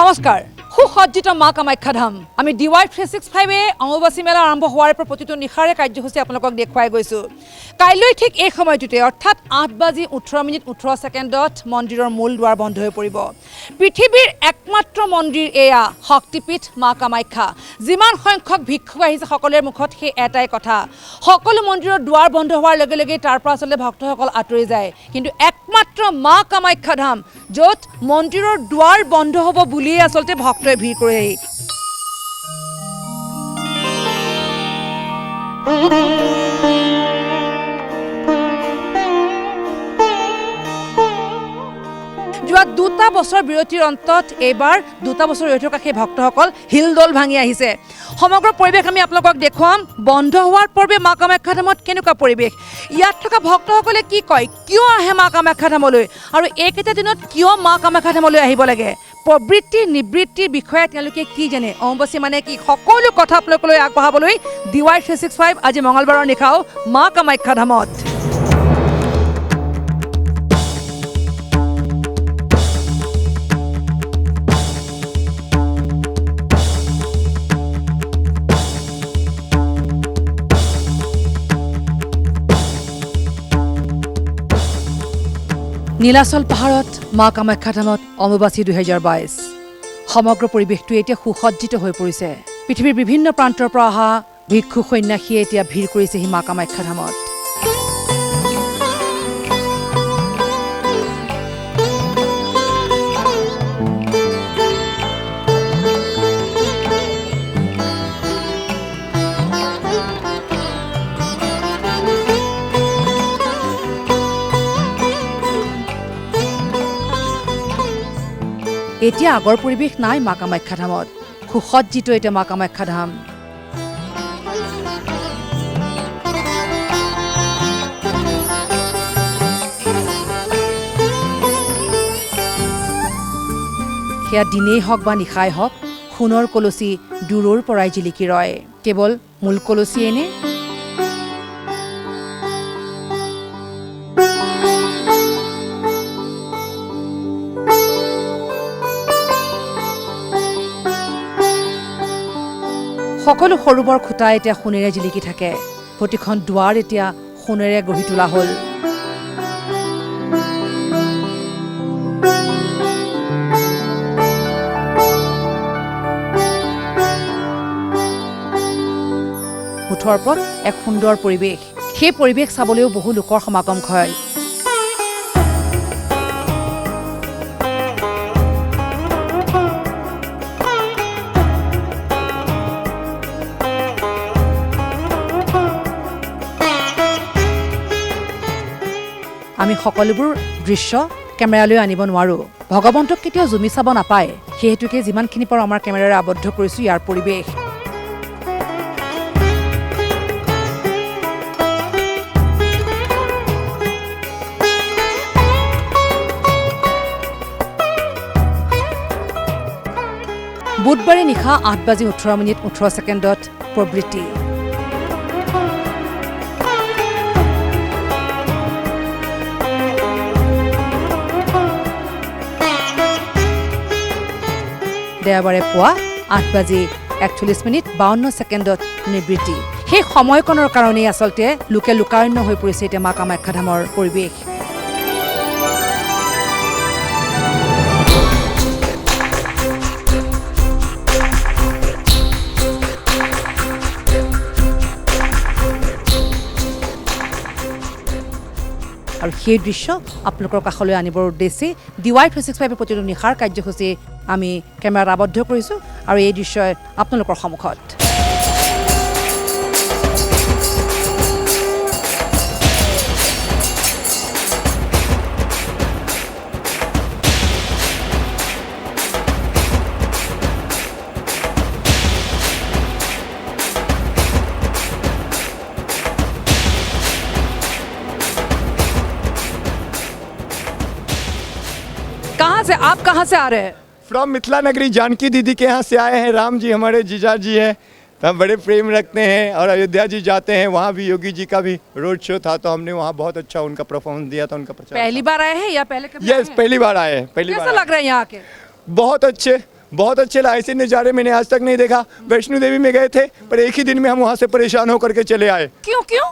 নমস্কাৰ সুসজ্জিত মা কামাখ্যা ধাম আমি DY365 অম্বুবাচী মেলা আৰম্ভ হোৱাৰ পৰা প্ৰতিটো নিশাৰে কাৰ্যসূচী আপোনালোকক দেখুৱাই গৈছো কাইলৈ ঠিক এই সময়টোতে অৰ্থাৎ 8:18:18 মন্দিৰৰ মূল দুৱাৰ বন্ধ হৈ পৰিব পৃথিৱীৰ একমাত্ৰ মন্দিৰ এয়া শক্তিপীঠ মা কামাখ্যা যিমান সংখ্যক ভিক্ষুক আহিছে সকলোৰে মুখত সেই এটাই কথা সকলো মন্দিৰৰ দুৱাৰ বন্ধ হোৱাৰ লগে লগে তাৰ পৰা আসলে ভক্তসকল আঁতৰি যায় কিন্তু একমাত্ৰ মা কামাখ্যা ধাম য'ত মন্দিৰৰ দুৱাৰ বন্ধ হ'ব বুলিয়ে আসলতে ভক্তই ভিৰ কৰে যোৱা দুটা বছৰ বিৰতিৰ অন্তত এবাৰ দুটা বছৰ ৰৈ থকা সেই ভক্তসকল হিলদল ভাঙি আহিছে সমগ্ৰ পৰিৱেশ আমি আপোনালোকক দেখুৱাম বন্ধ হোৱাৰ পূৰ্বে মা কামাখ্যা ধামত কেনেকুৱা পৰিৱেশ ইয়াত থকা ভক্তসকলে কি কয় কিয় আহে মা কামাখ্যা ধামলৈ আৰু এইকেইটা দিনত কিয় মা কামাখ্যা ধামলৈ আহিব লাগে প্ৰবৃত্তি নিবৃত্তিৰ বিষয়ে তেওঁলোকে কি জানে অম্বুবাচী মানে কি সকলো কথা আপোনালোকলৈ আগবঢ়াবলৈ DY365 আজি মঙলবাৰৰ নিশাও মা কামাখ্যা ধামত নীলাচল পাহাৰত মা কামাখ্যা ধামত অম্বুবাচী 2022 সমগ্ৰ পৰিৱেশটো এতিয়া সুসজ্জিত হৈ পৰিছে পৃথিৱীৰ বিভিন্ন প্ৰান্তৰ পৰা অহা ভিক্ষু সন্যাসীয়ে এতিয়া ভিৰ কৰিছে মা কামাখ্যা ধামত এতিয়া আগৰ পৰিৱেশ নাই মা কামাখ্যা ধামত সুসজ্জিত এতিয়া মা কামাখ্যা ধাম সেয়া দিনেই হওক বা নিশাই হওক সোণৰ কলচী দূৰৰ পৰাই জিলিকি ৰয় কেৱল মূল কলচীয়ে নে সকলো সৰুবৰ খুঁটা এতিয়া সোণেৰে জিলিকি থাকে প্ৰতিখন দুৱাৰ এতিয়া সোণেৰে গঢ়ি তোলা হ'ল মুঠৰ ওপৰত এক সুন্দৰ পৰিৱেশ সেই পৰিৱেশ চাবলৈও বহু লোকৰ সমাগম হয় আমি সকলোবোৰ দৃশ্য কেমেৰালৈ আনিব নোৱাৰো ভগৱন্তক কেতিয়াও জুমি চাব নাপায় সেইহেতুকে যিমানখিনি পাৰো আমাৰ কেমেৰাৰে আবদ্ধ কৰিছো ইয়াৰ পৰিৱেশ বুধবাৰে নিশা 8:18:18 প্ৰবৃত্তি দেওবাৰে পুৱা 8:41:52 নিবৃত্তি সেই সময়কণৰ কাৰণেই আচলতে লোকে লোকাৰণ্য হৈ পৰিছে এতিয়া মা কামাখ্যা ধামৰ পৰিৱেশ আৰু সেই দৃশ্য আপোনালোকৰ কাষলৈ আনিবৰ উদ্দেশ্যে DY365 প্ৰতিটো নিশাৰ কাৰ্যসূচী আমি কেমেৰাত আবদ্ধ কৰিছোঁ আৰু এই দৃশ্যই আপোনালোকৰ সন্মুখত आप कहाँ से आ रहे हैं फ्रॉम मिथिला नगरी जानकी दीदी के यहाँ से आए हैं राम जी हमारे जीजा जी हैं तो हम बड़े प्रेम रखते हैं और अयोध्या जी जाते हैं वहाँ भी योगी जी का भी रोड शो था तो हमने वहाँ बहुत अच्छा उनका परफॉर्मेंस दिया था उनका प्रचार पहली बार आए हैं या पहले कभी यस पहली बार आए हैं पहली बार कैसा लग रहा है यहाँ आके बहुत अच्छे बहुत अच्छे ऐसे नज़ारे मैंने आज तक नहीं देखा। वैष्णो देवी में गए थे पर एक ही दिन में हम वहाँ से परेशान होकर के चले आए। क्यों क्यों?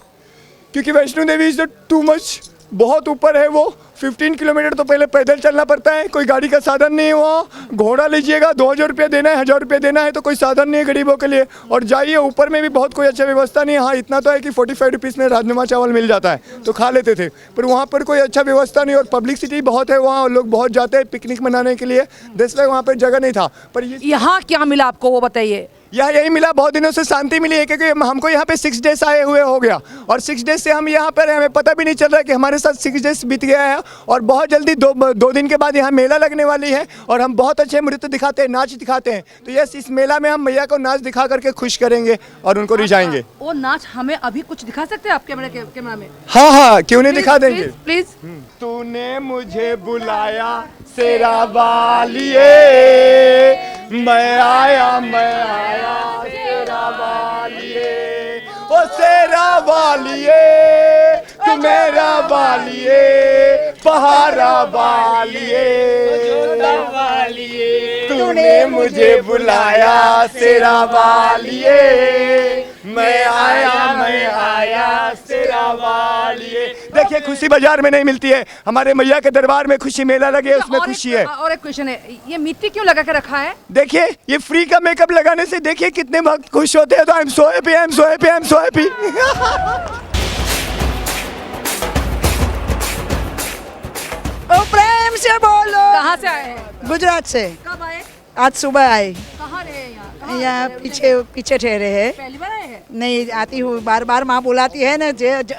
क्योंकि Vaishno Devi is too much, बहुत ऊपर है वो। 15 किलोमीटर तो पहले पैदल चलना पड़ता है, कोई गाड़ी का साधन नहीं है वहाँ। घोड़ा लीजिएगा 2000 रुपये देना है, 1000 रुपये देना है, तो कोई साधन नहीं है गरीबों के लिए। और जाइए ऊपर में भी बहुत कोई अच्छा व्यवस्था नहीं है। हाँ इतना तो है कि 45 रुपीज़ में राजमा चावल मिल जाता है तो खा लेते थे, पर वहाँ पर कोई अच्छा व्यवस्था नहीं। और पब्लिसिटी बहुत है वहाँ, लोग बहुत जाते हैं पिकनिक मनाने के लिए, इसलिए वहाँ पर जगह नहीं था। पर यहाँ क्या मिला आपको वो बताइए। यही मिला, बहुत दिनों से शांति मिली है, क्योंकि हमको यहाँ पे 6 डेज आए हुए हो गया और 6 डेज से हम यहाँ पर हमें पता भी नहीं चल रहा है कि हमारे साथ 6 डेज बीत गया है। और बहुत जल्दी दो दिन के बाद यहाँ मेला लगने वाली है और हम बहुत अच्छे नृत्य दिखाते हैं, नाच दिखाते हैं। तो यस, इस मेला में हम मैया को नाच दिखा करके खुश करेंगे और उनको रिझाएंगे। वो नाच हमें अभी कुछ दिखा सकते हैं आप कैमरा में? हाँ हाँ, क्यों नहीं, दिखा देंगे। प्लीज। तूने मुझे बुलाया शेरा वालिए, मैं आया शेरा वालिए, ओ शेरा वालिए, तू मेरा वालिए, पहाड़ा वालिए, तूने मुझे बुलाया शेरा वालिए, मैं आया शेरा वालिए। देखिए खुशी बाजार में नहीं मिलती है, हमारे मैया के दरबार में खुशी मेला लगे उसमें खुशी है। और एक क्वेश्चन है, ये मिट्टी क्यों लगा के रखा है? देखिए ये फ्री का मेकअप लगाने से देखिए कितने भक्त खुश होते हैं। तो I am so happy, I am so happy, I am so happy. प्रेम से बोलो। कहाँ से आए हैं? गुजरात से। कब आए? आज सुबह आए। कहाँ रहे यहाँ? यहाँ पीछे ठहरे हैं। पहली बार आए हैं? नहीं आती हूँ, बार बार माँ बुलाती है ना,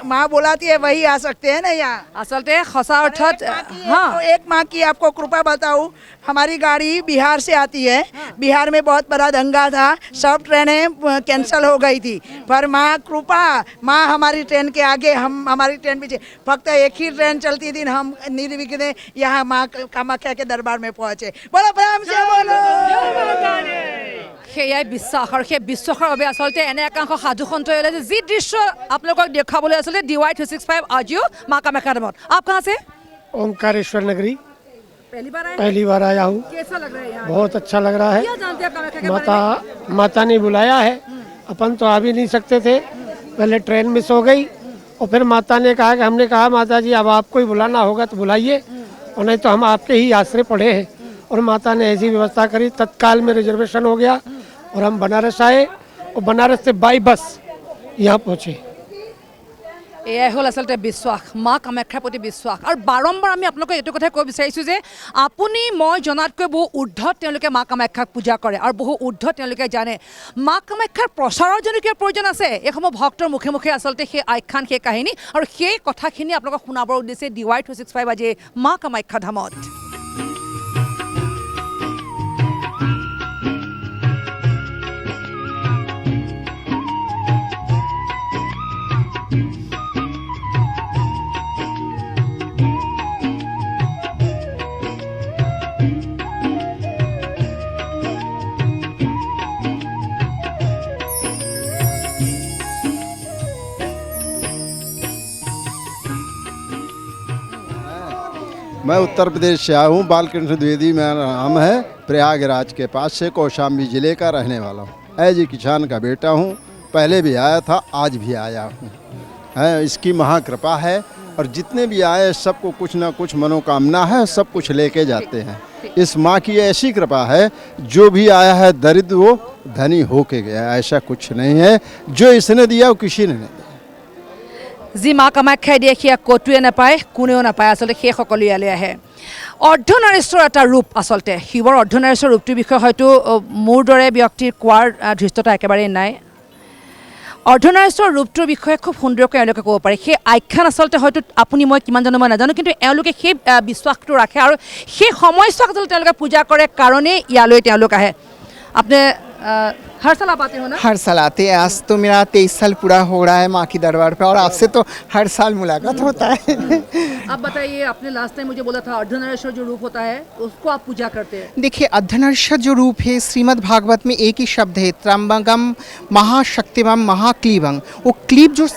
माँ बुलाती है वही आ सकते हैं ना यहाँ। आसलते खसा अर्थात हाँ, तो एक माँ की आपको कृपा बताऊँ, हमारी गाड़ी बिहार से आती है। बिहार में बहुत बड़ा दंगा था, सब ट्रेनें कैंसिल हो गई थी, पर माँ कृपा, माँ हमारी ट्रेन के आगे, हम हमारी ट्रेन पीछे, फक्त एक ही ट्रेन चलती थी, हम निर्विघ्न यहाँ माँ कामाख्या के दरबार में पहुँचे। बोलो प्रेम से बोलो। সেয়াই বিশ্বাস আৰু সেই বিশ্বাসৰ বাবে আচলতে এনে একাংশ সাধু সন্তই ওলাইছে যি দৃশ্য আপোনালোকক দেখাবলৈ আচলতে DY 365 আজিও মা কামাখ্যা ধামত। आप कहाँ से? ओंकारेश्वर नगरी पहली बार आए? पहली बार आया हूँ। कैसा लग रहा है यहाँ? बहुत अच्छा लग रहा है। क्या जानते हैं कामाख्या के बारे में? माता ने बुलाया है, अपन तो आ भी नहीं सकते थे, पहले ट्रेन मिस हो गई और फिर माता ने कहा कि हमने कहा माता जी अब आपको ही बुलाना होगा तो बुलाइए, और नहीं तो हम आपके ही आश्रय पड़े हैं। और माता ने ऐसी व्यवस्था करी, तत्काल में रिजर्वेशन हो गया और हम बनारस आए और बनारस से बाई बस यहाँ पहुँचे। এয়াই হ'ল আচলতে বিশ্বাস, মা কামাখ্যাৰ প্ৰতি বিশ্বাস। আৰু বাৰম্বাৰ আমি আপোনালোকক এইটো কথা ক'ব বিচাৰিছোঁ যে আপুনি মই জনাতকৈ বহু ঊৰ্ধত তেওঁলোকে মা কামাখ্যাক পূজা কৰে আৰু বহু ঊৰ্ধত তেওঁলোকে জানে। মা কামাখ্যাৰ প্ৰচাৰৰ জন্য কিয় প্ৰয়োজন আছে? এইসমূহ ভক্তৰ মুখে মুখে আচলতে সেই আখ্যান, সেই কাহিনী আৰু সেই কথাখিনি আপোনালোকক শুনাবৰ উদ্দেশ্যে DY 365 আজি মা কামাখ্যা ধামত। मैं उत्तर प्रदेश से आया हूँ, बालकृष्ण द्विवेदी मेरा नाम है, प्रयागराज के पास से कौशाम्बी ज़िले का रहने वाला हूँ। ऐज किसान का बेटा हूँ, पहले भी आया था, आज भी आया हूँ। है इसकी महाकृपा है और जितने भी आए सबको कुछ ना कुछ मनोकामना है, सब कुछ लेके जाते हैं। इस माँ की ऐसी कृपा है, जो भी आया है दरिद्र वो धनी होके गया, ऐसा कुछ नहीं है। जो इसने दिया वो किसी ने नहीं दिया। যি মা কামাখ্যাই দিয়ে সেয়া ক'তোৱে নাপায়, কোনেও নাপায়, আচলতে সেই সকলো ইয়ালৈ আহে। অৰ্ধনাৰীশ্বৰ এটা ৰূপ, আচলতে শিৱৰ অৰ্ধনাৰীশ্বৰ ৰূপটোৰ বিষয়ে হয়তো মোৰ দৰে ব্যক্তিৰ কোৱাৰ ধৃষ্টতা একেবাৰেই নাই। অৰ্ধনাৰীশ্বৰ ৰূপটোৰ বিষয়ে খুব সুন্দৰকৈ এওঁলোকে ক'ব পাৰে। সেই আখ্যান আচলতে হয়তো আপুনি মই কিমান জানো মই নাজানো, কিন্তু এওঁলোকে সেই বিশ্বাসটো ৰাখে আৰু সেই সময়ছোৱাক আচলতে তেওঁলোকে পূজা কৰে কাৰণেই ইয়ালৈ তেওঁলোক আহে। আপুনি हर साल आप आते हो ना? हर साल आते हैं। आज तो मेरा 23 साल पूरा हो रहा है माँ की दरबार पे, और आपसे तो हर साल मुलाकात होता है। आप बताइए, आपने लास्ट टाइम मुझे बोला था अर्धनारीश्वर जो रूप होता है उसको आप पूजा करते हैं। देखिए अर्धनारीश्वर जो रूप है, श्रीमद् भागवत में एक ही शब्द है, त्र्यंबकम महाशक्तिमम महाक्लीबं। वो क्लीब जो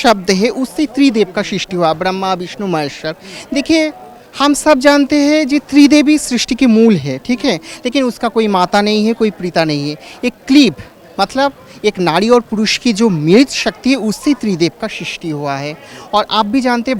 शब्द है उससे त्रिदेव का सृष्टि हुआ, ब्रह्मा विष्णु महेश्वर। देखिए हम सब जानते हैं जी त्रिदेवी सृष्टि के मूल है, ठीक है, लेकिन उसका कोई माता नहीं है, कोई पिता नहीं है। एक क्लीब मतलब एक नारी और पुरुष की जो मिलित शक्ति है उससे त्रिदेव का सृष्टि हुआ है। और आप भी जानते हैं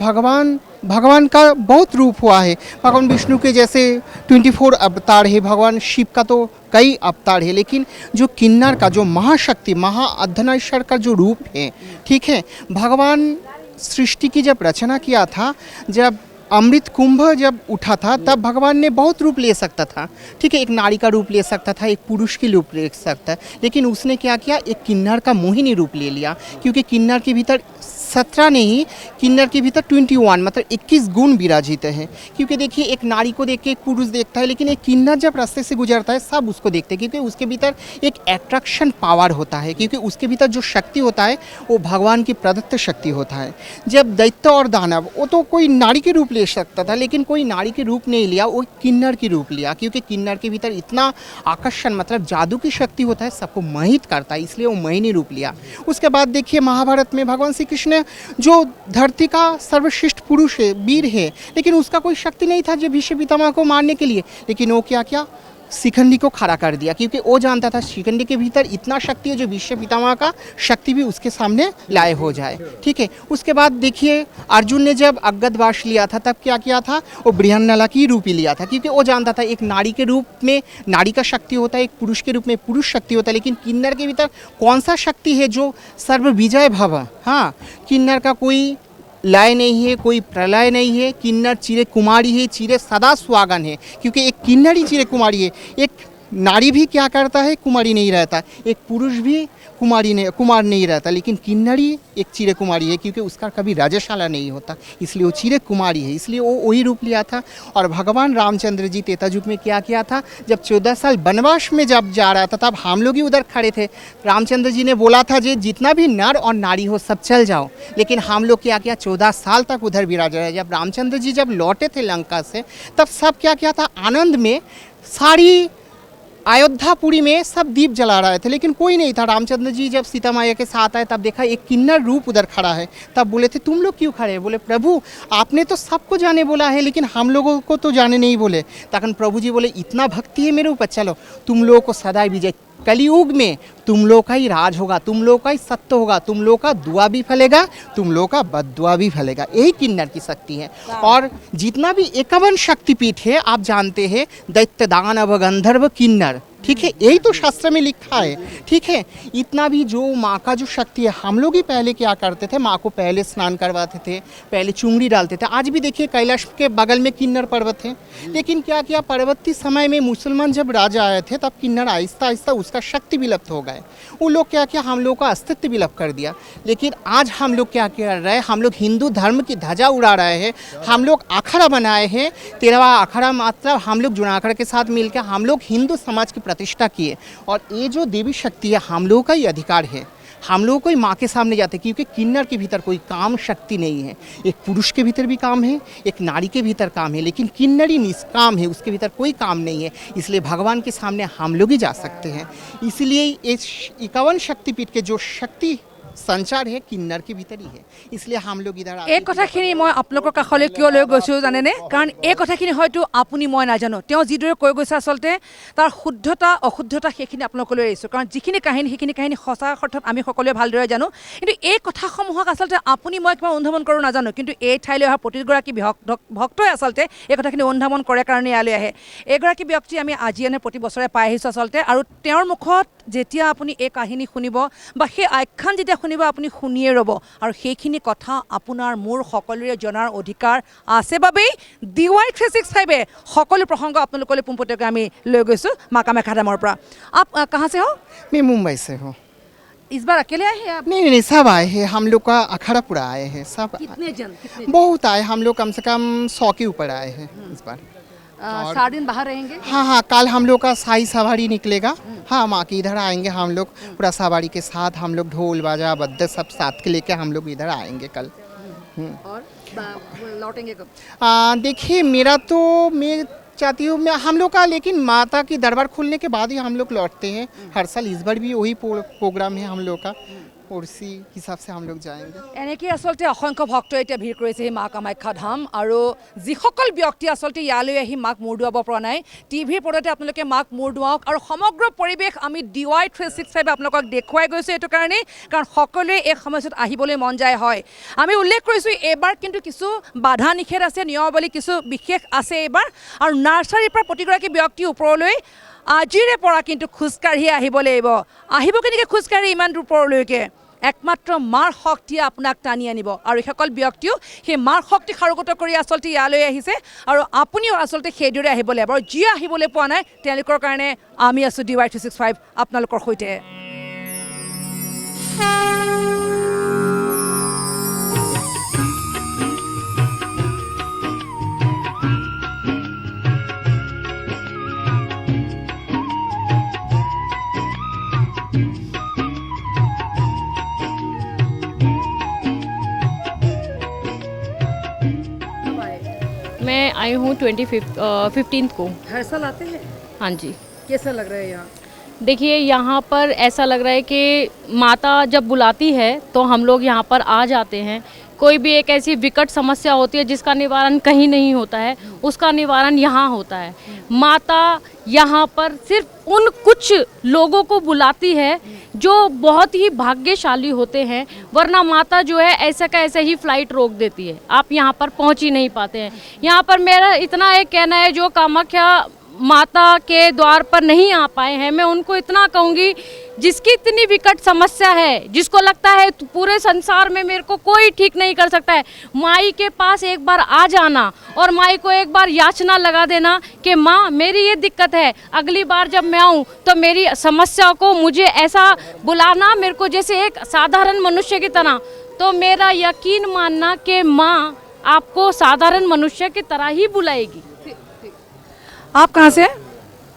भगवान का बहुत रूप हुआ है। भगवान विष्णु के जैसे 24 अवतार है, भगवान शिव का तो कई अवतार है, लेकिन जो किन्नर का जो महाशक्ति महाअर्धनारीश्वर का जो रूप है, ठीक है, भगवान सृष्टि की जब रचना किया था, जब अमृत कुंभ जब उठा था तब भगवान ने बहुत रूप ले सकता था, ठीक है, एक नारी का रूप ले सकता था, एक पुरुष की रूप ले सकता है, लेकिन उसने क्या किया, एक किन्नर का मोहिनी रूप ले लिया, क्योंकि किन्नर के भीतर 17 नहीं, किन्नर के भीतर 21 मतलब 21 गुण विराजित हैं। क्योंकि देखिए एक नारी को देख के एक पुरुष देखता है, लेकिन एक किन्नर जब रास्ते से गुजरता है सब उसको देखते हैं, क्योंकि उसके भीतर एक अट्रैक्शन पावर होता है, क्योंकि उसके भीतर जो शक्ति होता है वो भगवान की प्रदत्त शक्ति होता है। जब दैत्य और दानव, वो तो कोई नारी के रूप ले सकता था, लेकिन कोई नारी के रूप नहीं लिया, वो किन्नर की रूप लिया, क्योंकि किन्नर के भीतर इतना आकर्षण मतलब जादू की शक्ति होता है, सबको मोहित करता है, इसलिए वो मोहिनी रूप लिया। उसके बाद देखिए महाभारत में भगवान श्री कृष्ण जो धरती का सर्वश्रेष्ठ पुरुष है, वीर है, लेकिन उसका कोई शक्ति नहीं था जो भीष्म पितामह को मारने के लिए, लेकिन वो क्या किया, शिखंडी को खड़ा कर दिया, क्योंकि वो जानता था शिखंडी के भीतर इतना शक्ति है जो भीष्म पितामह का शक्ति भी उसके सामने लाए हो जाए, ठीक है। उसके बाद देखिए अर्जुन ने जब अज्ञातवास लिया था तब क्या किया था, वो बृहन्नला की रूप ही लिया था, क्योंकि वो जानता था एक नारी के रूप में नारी का शक्ति होता है, एक पुरुष के रूप में पुरुष शक्ति होता है, लेकिन किन्नर के भीतर कौन सा शक्ति है जो सर्व विजय भव। हाँ, किन्नर का कोई लय नहीं है, कोई प्रलय नहीं है, किन्नर चिरे कुमारी है, चिरे सदा सुहागन है, क्योंकि एक किन्नर ही चिरे कुमारी है। एक नारी भी क्या करता है, कुमारी नहीं रहता, एक पुरुष भी कुमार नहीं रहता, लेकिन किन्नरी एक चिरे कुमारी है, क्योंकि उसका कभी राजशाला नहीं होता, इसलिए वो चिरे कुमारी है, इसलिए वो वही रूप लिया था। और भगवान रामचंद्र जी त्रेता युग में क्या किया था, जब 14 साल वनवास में जब जा रहा था तब हम लोग ही उधर खड़े थे। रामचंद्र जी ने बोला था जी जितना भी नर और नारी हो सब चल जाओ, लेकिन हम लोग क्या किया, 14 साल तक उधर विराज रहे। जब रामचंद्र जी जब लौटे थे लंका से तब सब क्या किया था, आनंद में सारी अयोध्यापुरी में सब दीप जला रहे थे, लेकिन कोई नहीं था। रामचंद्र जी जब सीता मैया के साथ आए तब देखा एक किन्नर रूप उधर खड़ा है, तब बोले थे तुम लोग क्यों खड़े हैं? बोले प्रभु आपने तो सबको जाने बोला है, लेकिन हम लोगों को तो जाने नहीं बोले। तखन प्रभु जी बोले इतना भक्ति है मेरे ऊपर, चलो तुम लोगों को सदा विजय, कलियुग में तुम लोग का ही राज होगा, तुम लोग का ही सत्य होगा, तुम लोग का दुआ भी फलेगा, तुम लोग का बद्दुआ भी फलेगा। यही किन्नर की शक्ति है। और जितना भी 51 शक्तिपीठ है आप जानते हैं, दैत्य दानव गंधर्व किन्नर, ठीक है, यही तो शास्त्र में लिखा है, ठीक है। इतना भी जो माँ का जो शक्ति है, हम लोग ही पहले क्या करते थे, माँ को पहले स्नान करवाते थे, पहले चुंगड़ी डालते थे। आज भी देखिए कैलाश के बगल में किन्नर पर्वत है, लेकिन क्या किया, परवर्ती समय में मुसलमान जब राजा आए थे तब किन्नर आहिस्ता आहिस्ता उसका शक्ति विलुप्त हो गए। वो लोग क्या किया, हम लोग का अस्तित्व विलुप्त कर दिया। लेकिन आज हम लोग क्या कर रहे हैं, हम लोग हिंदू धर्म की ध्वजा उड़ा रहे हैं, हम लोग अखाड़ा बनाए हैं, 13वां अखाड़ा मतलब हम लोग जुनागढ़ के साथ मिलकर हम लोग हिंदू समाज की प्रतिष्ठा किए। और ये जो देवी शक्ति है हम लोगों का ही अधिकार है, हम लोग कोई माँ के सामने जाते, क्योंकि किन्नर के भीतर कोई काम शक्ति नहीं है। एक पुरुष के भीतर भी काम है, एक नारी के भीतर काम है, लेकिन किन्नरी निष्काम है, उसके भीतर कोई काम नहीं है, इसलिए भगवान के सामने हम लोग ही जा सकते हैं। इसलिए इस 51 शक्तिपीठ के जो शक्ति संचार है किन्नर के भीतर ही है, इसलिए हम लोग इधर এই কথাখিনি মই আপোনালোকৰ কাষলৈ কিয় লৈ গৈছোঁ জানেনে, কাৰণ এই কথাখিনি হয়তো আপুনি মই নাজানো, তেওঁ যিদৰে কৈ গৈছে আচলতে তাৰ শুদ্ধতা অশুদ্ধতা সেইখিনি আপোনালোকলৈ আহিছোঁ, কাৰণ যিখিনি কাহিনী সেইখিনি কাহিনী সঁচা অৰ্থত আমি সকলোৱে ভালদৰে জানো, কিন্তু এই কথাসমূহক আচলতে আপুনি মই কিবা অনুধাৱন কৰোঁ নাজানো, কিন্তু এই ঠাইলৈ অহা প্ৰতিগৰাকী ভক্তই আচলতে এই কথাখিনি অনুধাৱন কৰে কাৰণে ইয়ালৈ আহে। এইগৰাকী ব্যক্তি আমি আজি এনে প্ৰতি বছৰে পাই আহিছোঁ আচলতে, আৰু তেওঁৰ মুখত যেতিয়া আপুনি এই কাহিনী শুনিব বা সেই আখ্যান যেতিয়া শুনিব আপুনি শুনিয়ে ৰ'ব, আৰু সেইখিনি কথা আপোনাৰ মোৰ সকলোৰে জনাৰ অধিকাৰ আছে বাবেই DY365 সকলো প্ৰসংগ আপোনালোকলৈ পোনপটীয়াকৈ আমি লৈ গৈছোঁ মা কামাখ্যা ধামৰ পৰা। आप कहाँ से हो? मैं मुंबई से हूँ। इस बार अकेले आए हैं आप? नहीं सब आए हैं, हम लोग का अखाड़ा पूरा आए हैं सब। कितने जन? बहुत आए, हम लोग कम से कम 100 के ऊपर आए हैं इस बार। 4 दिन बाहर रहेंगे? हाँ, कल हम लोग का शाही सवारी निकलेगा। हाँ, माँ के इधर आएंगे हम लोग पूरा सवारी के साथ, हम लोग ढोल बाजा बद्दे सब साथ के लेके हम लोग इधर आएंगे कल। और लौटेंगे कब? देखिए मेरा तो मैं चाहती हूँ हम लोग का, लेकिन माता की दरबार खुलने के बाद ही हम लोग लौटते हैं हर साल। इस बार भी वही प्रोग्राम है हम लोग का। और उसी हिसाब से हम लोग जाएंगे। এনেকৈ আচলতে অসংখ্য ভক্তই এতিয়া ভিৰ কৰিছে সেই মা কামাখ্যা ধাম আৰু যিসকল ব্যক্তি আচলতে ইয়ালৈ আহি মাক মূৰ দুৱাব পৰা নাই টিভিৰ পৰ্দাতে আপোনালোকে মাক মূৰ দুৱাওক আৰু সমগ্ৰ পৰিৱেশ আমি DY 365 আপোনালোকক দেখুৱাই গৈছোঁ এইটো কাৰণেই কাৰণ সকলোৱে এই সময়ছোৱাত আহিবলৈ মন যায় হয় আমি উল্লেখ কৰিছোঁ এইবাৰ কিন্তু কিছু বাধা নিষেধ আছে নিয়মাৱলী কিছু বিশেষ আছে এইবাৰ আৰু নাৰ্চাৰীৰ পৰা প্ৰতিগৰাকী ব্যক্তি ওপৰলৈ আজিৰে পৰা কিন্তু খোজকাঢ়ি আহিব লাগিব আহিব কেনেকৈ খোজকাঢ়ি ইমান দূৰ ওপৰলৈকে একমাত্ৰ মাৰ শক্তিয়ে আপোনাক টানি আনিব আৰু এইসকল ব্যক্তিও সেই মাৰ শক্তি সাৰোগত কৰি আচলতে ইয়ালৈ আহিছে আৰু আপুনিও আচলতে সেইদৰে আহিব লাগিব আৰু যিয়ে আহিবলৈ পোৱা নাই তেওঁলোকৰ কাৰণে আমি আছোঁ DY 365 আপোনালোকৰ সৈতে मैं आई हूँ 15th को। हर साल आते हैं हाँ जी। कैसा लग रहा है यहाँ देखिए यहाँ पर ऐसा लग रहा है कि माता जब बुलाती है तो हम लोग यहाँ पर आ जाते हैं। कोई भी एक ऐसी विकट समस्या होती है जिसका निवारण कहीं नहीं होता है उसका निवारण यहाँ होता है। माता यहाँ पर सिर्फ उन कुछ लोगों को बुलाती है जो बहुत ही भाग्यशाली होते हैं वरना माता जो है ऐसा का ऐसे ही फ्लाइट रोक देती है आप यहाँ पर पहुँच ही नहीं पाते हैं। यहाँ पर मेरा इतना एक कहना है जो कामाख्या माता के द्वार पर नहीं आ पाए हैं मैं उनको इतना कहूँगी जिसकी इतनी विकट समस्या है जिसको लगता है पूरे संसार में मेरे को कोई ठीक नहीं कर सकता है माई के पास एक बार आ जाना और माई को एक बार याचना लगा देना कि माँ मेरी ये दिक्कत है अगली बार जब मैं आऊँ तो मेरी समस्या को मुझे ऐसा बुलाना मेरे को जैसे एक साधारण मनुष्य की तरह तो मेरा यकीन मानना कि माँ आपको साधारण मनुष्य की तरह ही बुलाएगी। आप कहाँ से हैं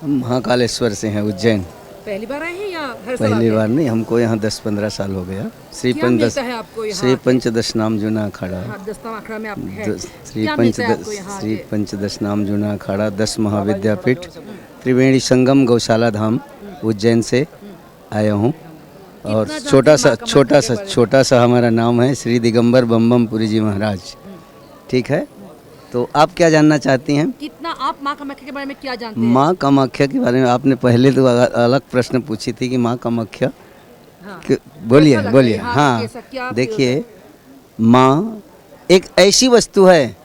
हम महाकालेश्वर से हैं उज्जैन। पहली बार आए हैं या हर साल पहली बार नहीं हमको यहाँ 10-15 साल हो गया। श्री क्या मिलता है आपको यहाँ श्री पंचदश नाम जूना अखाड़ा दस्ताम अखाड़ा में आप हैं श्री क्या मिलता है आपको यहाँ श्री आके? पंचदश नाम जूना अखाड़ा 10 महाविद्यापीठ त्रिवेणी संगम गौशाला धाम उज्जैन से आया हूँ और छोटा सा हमारा नाम है श्री दिगंबर बम पुरी जी महाराज। ठीक है तो आप क्या जानना चाहती हैं? कितना आप माँ कामाख्या के बारे में क्या जानते हैं माँ कामाख्या के बारे में आपने पहले तो अलग प्रश्न पूछी थी कि माँ कामाख्या बोलिए कैसा लग बोलिए रहा है? हाँ कैसा क्या देखिए माँ एक ऐसी वस्तु है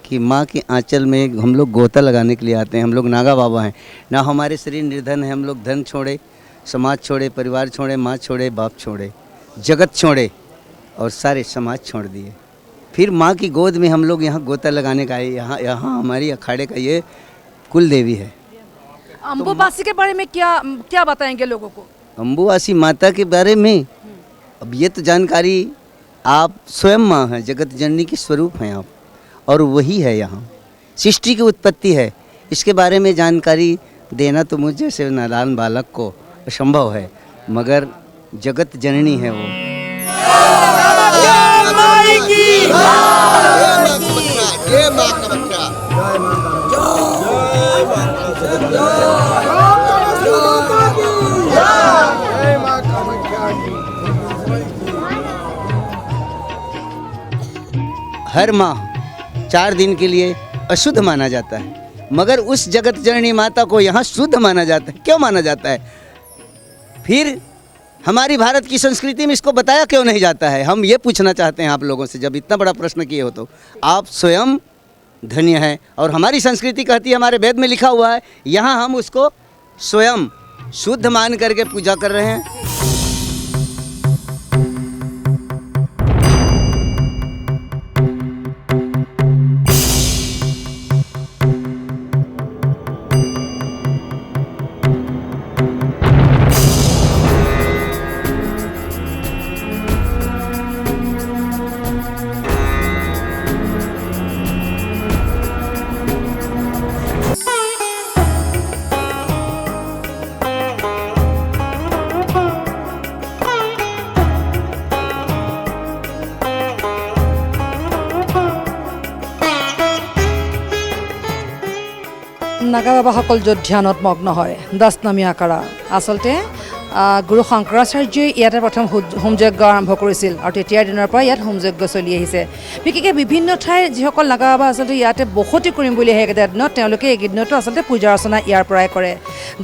कि माँ के आंचल में हम लोग गोता लगाने के लिए आते हैं। हम लोग नागा बाबा हैं ना हमारे शरीर निर्धन है हम लोग धन छोड़े समाज छोड़े परिवार छोड़े माँ छोड़े बाप छोड़े जगत छोड़े और सारे समाज छोड़ दिए फिर माँ की गोद में हम लोग यहाँ गोता लगाने का है। यहाँ हमारी अखाड़े का ये कुल देवी है। अम्बुबासी के बारे में क्या बताएंगे लोगों को? अम्बुवासी माता के बारे में अब ये तो जानकारी आप स्वयं माँ हैं जगत जननी के स्वरूप हैं आप और वही है यहाँ सृष्टि की उत्पत्ति है। इसके बारे में जानकारी देना तो मुझ जैसे नादान बालक को असंभव है मगर जगत जननी है वो। हर माह 4 दिन के लिए अशुद्ध माना जाता है मगर उस जगत जननी माता को यहाँ शुद्ध माना जाता है। क्यों माना जाता है? फिर हमारी भारत की संस्कृति में इसको बताया क्यों नहीं जाता है? हम ये पूछना चाहते हैं आप लोगों से। जब इतना बड़ा प्रश्न किए हो तो आप स्वयं धन्य हैं और हमारी संस्कृति कहती है हमारे वेद में लिखा हुआ है यहाँ हम उसको स्वयं शुद्ध मान करके पूजा कर रहे हैं। নাগা বাবাসকল য'ত ধ্যানত মগ্ন হয় 10 নামীয়া আখৰা আচলতে গুৰু শংকৰাচাৰ্যই ইয়াতে প্ৰথম হোমযজ্ঞ আৰম্ভ কৰিছিল আৰু তেতিয়াৰ দিনৰ পৰা ইয়াত হোমযজ্ঞ চলি আহিছে। বিশেষকৈ বিভিন্ন ঠাইৰ যিসকল নাগা বাবা আচলতে ইয়াতে বসতি কৰিম বুলি আহে একেটা দিনত, তেওঁলোকে এইকেইদিনতো আচলতে পূজা অৰ্চনা ইয়াৰ পৰাই কৰে।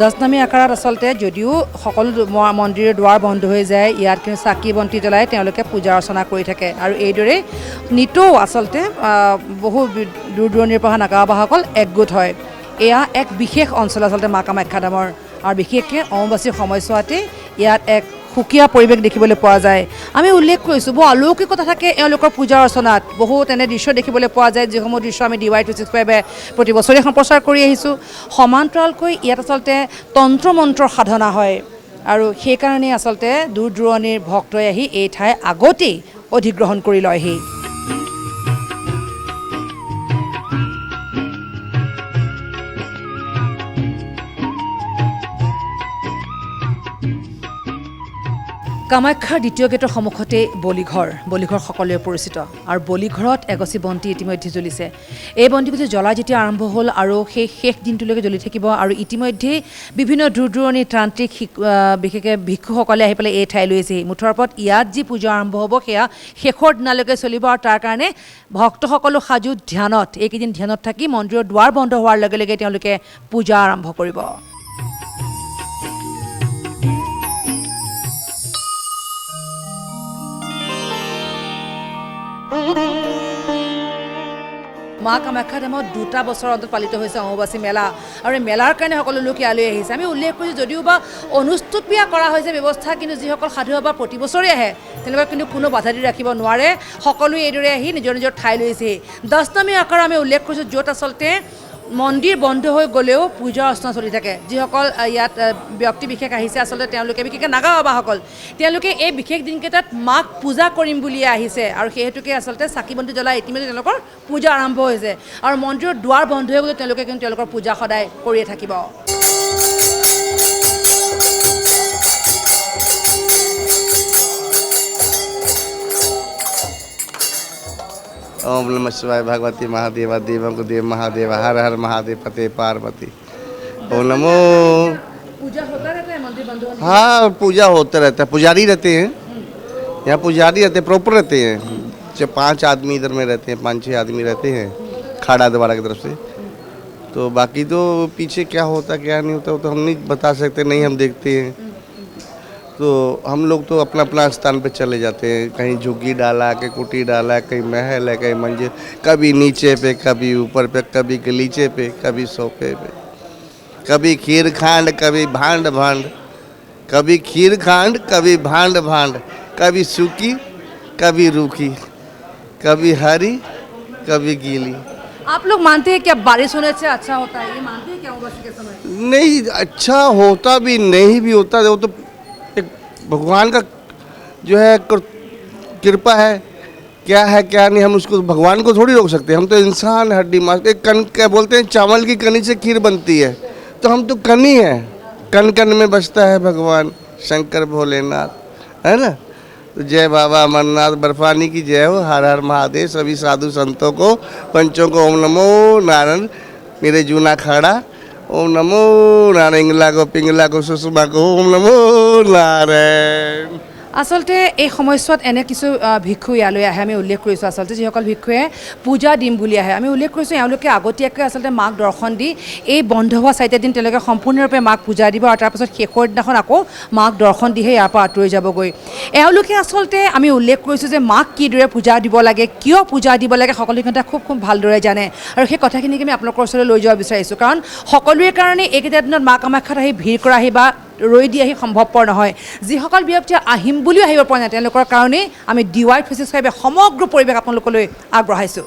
দশনামী আখৰাত আচলতে যদিও সকলো মন্দিৰৰ দুৱাৰ বন্ধ হৈ যায়, ইয়াত কিন্তু চাকি বন্তি জ্বলাই তেওঁলোকে পূজা অৰ্চনা কৰি থাকে আৰু এইদৰেই নিতৌ আচলতে বহু দূৰ দূৰণিৰ পৰা নাগা বাবাসকল একগোট হয়। এয়া এক বিশেষ অঞ্চল আচলতে মা কামাখ্যা ধামৰ আৰু বিশেষকৈ অম্বুবাচীৰ সময়ছোৱাতে ইয়াত এক সুকীয়া পৰিৱেশ দেখিবলৈ পোৱা যায়। আমি উল্লেখ কৰিছোঁ বহু অলৌকিকতা থাকে এওঁলোকৰ পূজা অৰ্চনাত, বহু তেনে দৃশ্য দেখিবলৈ পোৱা যায় যিসমূহ দৃশ্য আমি DY365 প্ৰতি বছৰে সম্প্ৰচাৰ কৰি আহিছোঁ। সমান্তৰালকৈ ইয়াত আচলতে তন্ত্ৰ মন্ত্ৰৰ সাধনা হয় আৰু সেইকাৰণে আচলতে দূৰ দূৰণিৰ ভক্তই আহি এই ঠাই আগতেই অধিগ্ৰহণ কৰি লয়হি। কামাখ্যাৰ দ্বিতীয় গেটৰ সন্মুখতে বলিঘৰ সকলোৱে পৰিচিত আৰু বলিঘৰত এগছি বন্তি ইতিমধ্যে জ্বলিছে। এই বন্তিগছি জ্বলা যেতিয়া আৰম্ভ হ'ল আৰু সেই শেষ দিনটোলৈকে জ্বলি থাকিব আৰু ইতিমধ্যেই বিভিন্ন দূৰ দূৰণিৰ ত্ৰান্ত্ৰিক বিশেষকৈ ভিক্ষুসকলে আহি পেলাই এই ঠাইলৈ আহিছেহি। মুঠৰ ওপৰত ইয়াত যি পূজা আৰম্ভ হ'ব সেয়া শেষৰ দিনালৈকে চলিব আৰু তাৰ কাৰণে ভক্তসকলো সাজু ধ্যানত, এইকেইদিন ধ্যানত থাকি মন্দিৰৰ দুৱাৰ বন্ধ হোৱাৰ লগে লগে তেওঁলোকে পূজা আৰম্ভ কৰিব। মা কামাখ্যা ধামত 2টা বছৰ অন্তত পালিত হৈছে অম্বুবাচী মেলা আৰু এই মেলাৰ কাৰণে সকলো লোক ইয়ালৈ আহিছে। আমি উল্লেখ কৰিছোঁ যদিও বা অনুষ্টুপীয়া কৰা হৈছে ব্যৱস্থা, কিন্তু যিসকল সাধু বাবা প্ৰতি বছৰে আহে তেওঁলোকক কিন্তু কোনো বাধা দি ৰাখিব নোৱাৰে, সকলোৱে এইদৰে আহি নিজৰ নিজৰ ঠাই লৈছেহি। দশনামী আখৰা আমি উল্লেখ কৰিছোঁ য'ত আচলতে মন্দিৰ বন্ধ হৈ গ'লেও পূজা অৰ্চনা চলি থাকে। যিসকল ইয়াত ব্যক্তি বিশেষ আহিছে আচলতে তেওঁলোকে বিশেষকৈ নাগা বাবাসকল তেওঁলোকে এই বিশেষ দিনকেইটাত মাক পূজা কৰিম বুলিয়ে আহিছে আৰু সেই হেতুকে আচলতে চাকি বন্তি জ্বলাই ইতিমধ্যে তেওঁলোকৰ পূজা আৰম্ভ হৈছে আৰু মন্দিৰৰ দুৱাৰ বন্ধ হৈ গ'লেও তেওঁলোকে কিন্তু তেওঁলোকৰ পূজা সদায় কৰিয়ে থাকিব। ओम नमः शिवाय भगवती महादेवा देवं को देव महादेव हर हर महादेव पते पार्वती। ओम नमो। पूजा होता रहता है मंदिर बंद होने? हाँ पूजा होता रहता है, पुजारी रहते हैं यहाँ, पुजारी रहते हैं, प्रॉपर रहते हैं। जब 5 आदमी इधर में रहते हैं, 5-6 आदमी रहते हैं खाड़ा द्वारा की तरफ से। तो बाकी तो पीछे क्या होता क्या नहीं होता वो तो हम नहीं बता सकते, नहीं हम देखते हैं। तो हम लोग तो अपना अपना स्थान पे चले जाते हैं, कहीं झुग्गी डाला, कहीं कुटी डाला, कहीं महल है, कहीं मंजिल, कभी नीचे पे, कभी ऊपर पे, कभी गलीचे पे, कभी सोफे पे, कभी खीर खांड, कभी भांड भांड, कभी खीर खांड, कभी भांड भांड, कभी सूखी, कभी रूखी, कभी हरी, कभी गीली। आप लोग मानते हैं क्या बारिश होने से अच्छा होता है? ये मानते हैं क्या अम्बुबाची के समय? नहीं, अच्छा होता भी नहीं भी होता, वो तो एक भगवान का जो है कृपा है, क्या है क्या नहीं, हम उसको भगवान को थोड़ी रोक सकते हैं। हम तो इंसान हड्डी मांस, एक कण क्या बोलते हैं, चावल की कनी से खीर बनती है, तो हम तो कनी है, कण कण में बसता है भगवान शंकर भोलेनाथ, है ना। तो जय बाबा अमरनाथ बर्फानी की जय हो, हर हर महादेव। सभी साधु संतों को, पंचों को ओम नमो नारायण। मेरे जूना खाड़ा ओम नमो नारायण, इंगला को पिंगला को सुषमा को ओम नमो नारायण। আচলতে এই সময়ছোৱাত এনে কিছু ভিক্ষু ইয়ালৈ আহে, আমি উল্লেখ কৰিছোঁ আচলতে যিসকল ভিক্ষুৱে পূজা দিম বুলি আহে। আমি উল্লেখ কৰিছোঁ এওঁলোকে আগতীয়াকৈ আচলতে মাক দৰ্শন দি এই বন্ধ হোৱা 4টা দিন তেওঁলোকে সম্পূৰ্ণৰূপে মাক পূজা দিব আৰু তাৰপাছত শেষৰ দিনাখন আকৌ মাক দৰ্শন দিহে ইয়াৰ পৰা আঁতৰি যাবগৈ। এওঁলোকে আচলতে আমি উল্লেখ কৰিছোঁ যে মাক কিদৰে পূজা দিব লাগে, কিয় পূজা দিব লাগে, সকলোখিনি খুব ভালদৰে জানে আৰু সেই কথাখিনিকে আমি আপোনালোকৰ ওচৰলৈ লৈ যাব বিচাৰিছোঁ। কাৰণ সকলোৰে কাৰণে এইকেইটা দিনত মা কামাখ্যাত আহি ভিৰ কৰা আহি বা ৰৈ দি আহি সম্ভৱপৰ নহয়। যিসকল ব্যক্তি আহিম বুলিও আহিব পৰা নাই তেওঁলোকৰ কাৰণেই আমি DY365 সমগ্ৰ পৰিৱেশ আপোনালোকলৈ আগবঢ়াইছোঁ।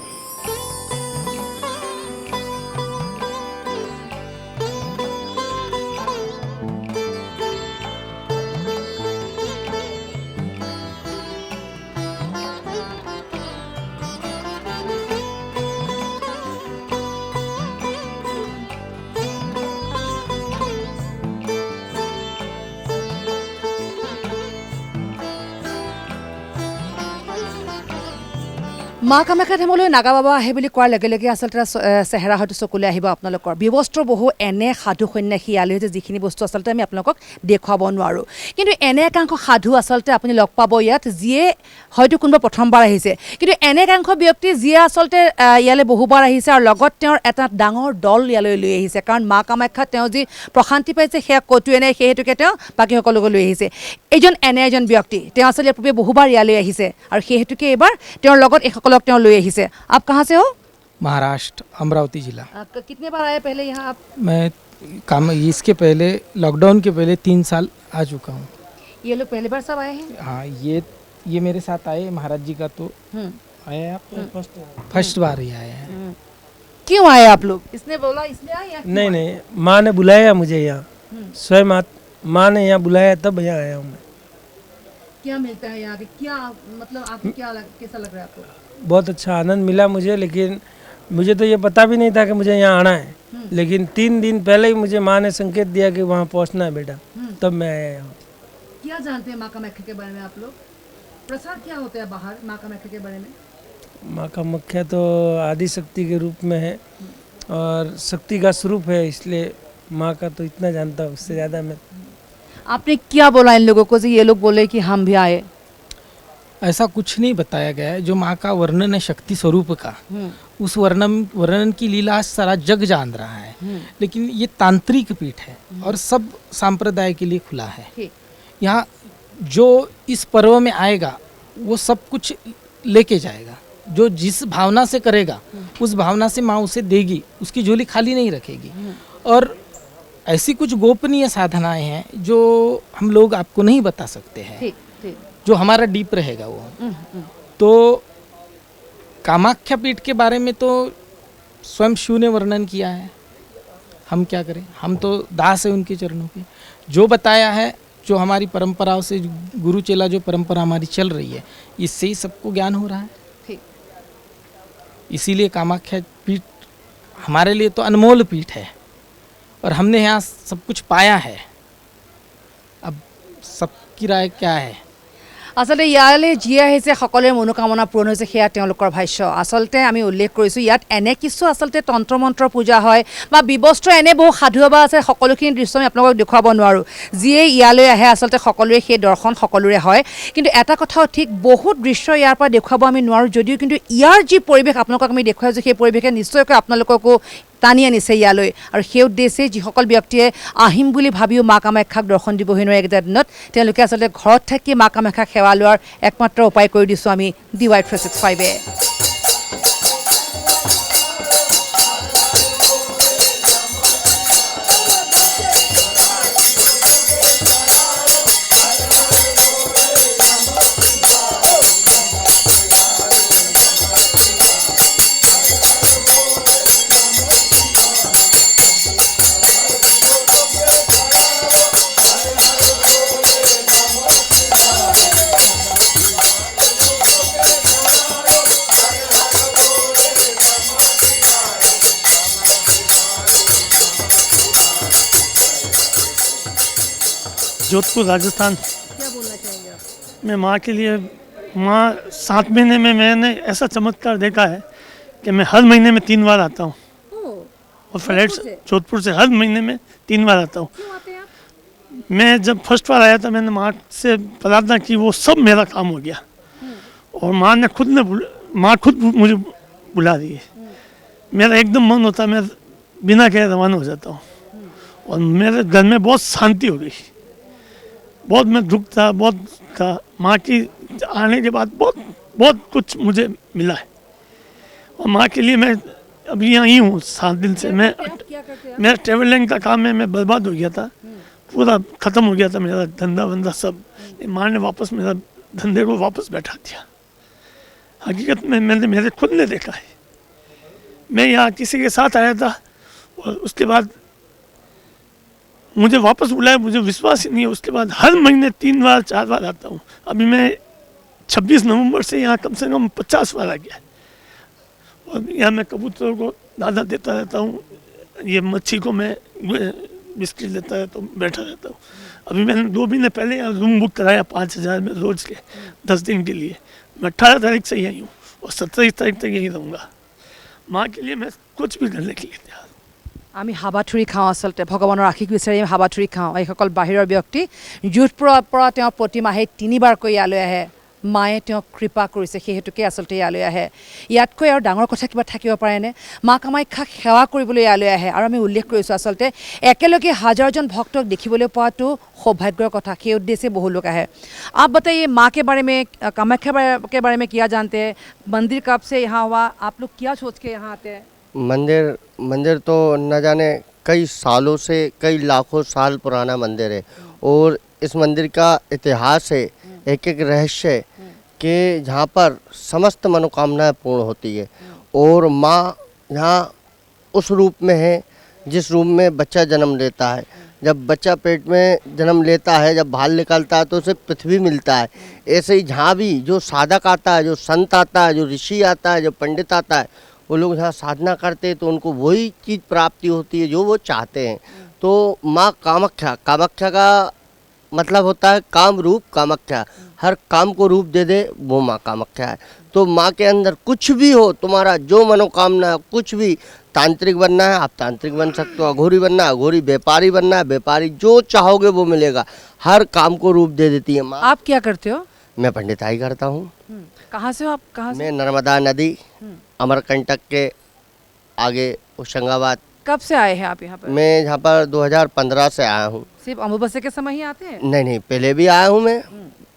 মা কামাখ্যা ধামলৈ নাগা বাবা আহে বুলি কোৱাৰ লগে লগে আচলতে চেহেৰা হয়তো চকুলৈ আহিব আপোনালোকৰ বিবস্ত্ৰ বহু এনে সাধু সন্যাসী ইয়ালৈ হৈছে যিখিনি বস্তু আচলতে আমি আপোনালোকক দেখুৱাব নোৱাৰোঁ কিন্তু এনে একাংশ সাধু আচলতে আপুনি লগ পাব ইয়াত যিয়ে হয়তো কোনোবা প্ৰথমবাৰ আহিছে কিন্তু এনে একাংশ ব্যক্তি যিয়ে আচলতে ইয়ালৈ বহুবাৰ আহিছে আৰু লগত তেওঁৰ এটা ডাঙৰ দল ইয়ালৈ লৈ আহিছে কাৰণ মা কামাখ্যাত তেওঁ যি প্ৰশান্তি পাইছে সেয়া ক'তোৱে নাই সেই হেতুকে তেওঁ বাকী সকলোকে লৈ আহিছে এইজন এনে এজন ব্যক্তি তেওঁ আচলতে পূৰ্বে বহুবাৰ ইয়ালৈ আহিছে আৰু সেই হেতুকে এইবাৰ তেওঁৰ লগত এইসকলক তেওঁ লৈ আহিছে आप कहाँ से हो महाराष्ट्र अमरावती जिला। कितने बार आए पहले यहाँ आप मैं काम इसके पहले लॉकडाउन के पहले 3 साल आ चुका हूँ। ये लोग पहली बार सब आए हैं हाँ ये मेरे साथ आए महाराज जी का तो आए आप फर्स्ट बार ही आए हैं। क्यों आए आप लोग इसने बोला इसलिए आए या क्यों नहीं आए? नहीं माँ ने बुलाया मुझे यहाँ स्वयं माँ ने यहाँ बुलाया तब यहाँ आया हूँ मैं। क्या मिलता है यहाँ के क्या मतलब आपको क्या कैसा लग रहा है आपको बहुत अच्छा आनंद मिला मुझे लेकिन मुझे तो ये पता भी नहीं था कि मुझे यहाँ आना है लेकिन 3 दिन पहले ही मुझे माँ ने संकेत दिया कि वहाँ पहुँचना है बेटा तब मैं आया यहाँ। क्या जानते हैं माँ कामाख्या के बारे में आप लोग प्रसाद क्या होता है बाहर माँ कामाख्या के बारे में माँ कामाख्या तो आदि शक्ति के रूप में है और शक्ति का स्वरूप है इसलिए माँ का तो इतना जानता हूँ उससे ज़्यादा मैं। आपने क्या बोला इन लोगों को ये लोग बोले कि हम भी आए ऐसा कुछ नहीं बताया गया है जो माँ का वर्णन है शक्ति स्वरूप का उस वर्णन की लीला सारा जग जान रहा है लेकिन ये तांत्रिक पीठ है और सब संप्रदाय के लिए खुला है। यहाँ जो इस पर्व में आएगा वो सब कुछ लेके जाएगा जो जिस भावना से करेगा उस भावना से माँ उसे देगी उसकी झोली खाली नहीं रखेगी और ऐसी कुछ गोपनीय साधनाएं हैं जो हम लोग आपको नहीं बता सकते हैं जो हमारा डीप रहेगा वो तो कामाख्या पीठ के बारे में तो स्वयं शिव ने वर्णन किया है हम क्या करें हम तो दास है उनके चरणों के जो बताया है जो हमारी परंपराओं से गुरु चेला जो परंपरा हमारी चल रही है इससे ही सबको ज्ञान हो रहा है इसीलिए कामाख्या पीठ हमारे लिए तो अनमोल पीठ है और हमने यहाँ सब कुछ पाया है अब सबकी राय क्या है আচলতে ইয়ালৈ যিয়ে আহিছে সকলোৰে মনোকামনা পূৰণ হৈছে সেয়া তেওঁলোকৰ ভাষ্য আচলতে আমি উল্লেখ কৰিছোঁ ইয়াত এনে কিছু আচলতে তন্ত্ৰ মন্ত্ৰ পূজা হয় বা বিবস্ত্ৰ এনে বহু সাধু বাবা আছে সকলোখিনি দৃশ্য আমি আপোনালোকক দেখুৱাব নোৱাৰোঁ যিয়ে ইয়ালৈ আহে আচলতে সকলোৰে সেই দৰ্শন সকলোৰে হয় কিন্তু এটা কথাও ঠিক বহুত দৃশ্য ইয়াৰ পৰা দেখুৱাব আমি নোৱাৰোঁ যদিও কিন্তু ইয়াৰ যি পৰিৱেশ আপোনালোকক আমি দেখুৱাইছোঁ সেই পৰিৱেশে নিশ্চয়কৈ আপোনালোককো টানি আনিছে ইয়ালৈ আৰু সেই উদ্দেশ্যে যিসকল ব্যক্তিয়ে আহিম বুলি ভাবিও মা কামাখ্যাক দৰ্শন দিবহি নোৱাৰে এইকেইটা দিনত তেওঁলোকে আচলতে ঘৰত থাকি মা কামাখ্যাক সেৱা লোৱাৰ একমাত্ৰ উপায় কৰি দিছোঁ আমি DY365-এ जोधपुर राजस्थान। क्या बोलना चाहेंगे आप मैं माँ के लिए माँ 7 महीने में मैंने ऐसा चमत्कार देखा है कि मैं हर महीने में 3 बार आता हूँ और फ्लैट जोधपुर से हर महीने में 3 बार आता हूँ। क्यों आते हैं आप मैं जब फर्स्ट बार आया था मैंने माँ से प्रार्थना की वो सब मेरा काम हो गया और माँ खुद मुझे बुला रही है मेरा एकदम मन होता है मैं बिना कहे रवाना हो जाता हूँ और मेरे घर में बहुत शांति हो गई बहुत मैं दुख था बहुत था माँ की आने के बाद बहुत कुछ मुझे मिला है और माँ के लिए मैं अभी यहाँ ही हूँ 7 दिन से मेरा ट्रेवलिंग का काम है मैं बर्बाद हो गया था पूरा ख़त्म हो गया था मेरा धंधा वंधा सब माँ ने वापस मेरा धंधे को वापस बैठा दिया हकीकत में मैंने मेरे खुद ने देखा है मैं यहाँ किसी के साथ आया था और उसके बाद मुझे वापस बुलाया मुझे विश्वास ही नहीं है उसके बाद हर महीने 3 बार 4 बार आता हूँ अभी मैं 26 नवंबर से यहाँ कम से कम 50 बार आ गया और यहाँ मैं कबूतरों को दाना देता रहता हूँ ये मच्छी को मैं बिस्किट देता रहता हूँ बैठा रहता हूँ अभी मैंने 2 महीने पहले यहाँ रूम बुक कराया 5000 में रोज के 10 दिन के लिए मैं 18 तारीख से ही आई हूँ और 27 तारीख तक यहीं रहूँगा। माँ के लिए मैं कुछ भी करने के लिए तैयार। আমি হাবাথুৰি খাওঁ আচলতে ভগৱানৰ আশীষ বিচাৰি আমি হাবাথুৰি খাওঁ এইসকল বাহিৰৰ ব্যক্তি যোধপুৰৰ পৰা তেওঁ প্ৰতিমাহে 3বাৰকৈ ইয়ালৈ আহে মায়ে তেওঁক কৃপা কৰিছে সেইহেতুকে আচলতে ইয়ালৈ আহে ইয়াতকৈ আৰু ডাঙৰ কথা কিবা থাকিব পাৰেনে মা কামাখ্যাক সেৱা কৰিবলৈ ইয়ালৈ আহে আৰু আমি উল্লেখ কৰিছোঁ আচলতে একেলগে হাজাৰজন ভক্তক দেখিবলৈ পোৱাটো সৌভাগ্যৰ কথা সেই উদ্দেশ্যে বহু लोग आए आप बताइए माँ के बारे में कामाख्या के बारे में क्या जानते हैं मंदिर कब से यहाँ हुआ आप लोग क्या सोच के यहाँ आते हैं मंदिर तो न जाने कई सालों से कई लाखों साल पुराना मंदिर है और इस मंदिर का इतिहास है एक एक रहस्य है कि जहाँ पर समस्त मनोकामनाएं पूर्ण होती है और माँ यहाँ उस रूप में है जिस रूप में बच्चा जन्म लेता है जब बच्चा पेट में जन्म लेता है जब बाहर निकलता है तो उसे पृथ्वी मिलता है ऐसे ही जहाँ भी जो साधक आता है जो संत आता है जो ऋषि आता है जो पंडित आता है वो लोग यहाँ साधना करते हैं तो उनको वही चीज़ प्राप्ति होती है जो वो चाहते हैं। तो माँ कामाख्या का मतलब होता है काम रूप कामाख्या हर काम को रूप दे दे वो माँ कामाख्या है। तो माँ के अंदर कुछ भी हो तुम्हारा जो मनोकामना है कुछ भी तांत्रिक बनना है आप तांत्रिक बन सकते हो अघोरी बनना है अघोरी व्यापारी बनना है व्यापारी जो चाहोगे वो मिलेगा हर काम को रूप दे देती है माँ। आप क्या करते हो मैं पंडिताई करता हूँ। कहाँ से हो आप कहाँ से मैं नर्मदा नदी अमरकंटक के आगे होशंगाबाद। कब से आए हैं आप यहाँ पर मैं यहाँ पर 2015 से आया हूँ। सिर्फ अमावस्या के समय ही आते हैं नहीं पहले भी आया हूँ मैं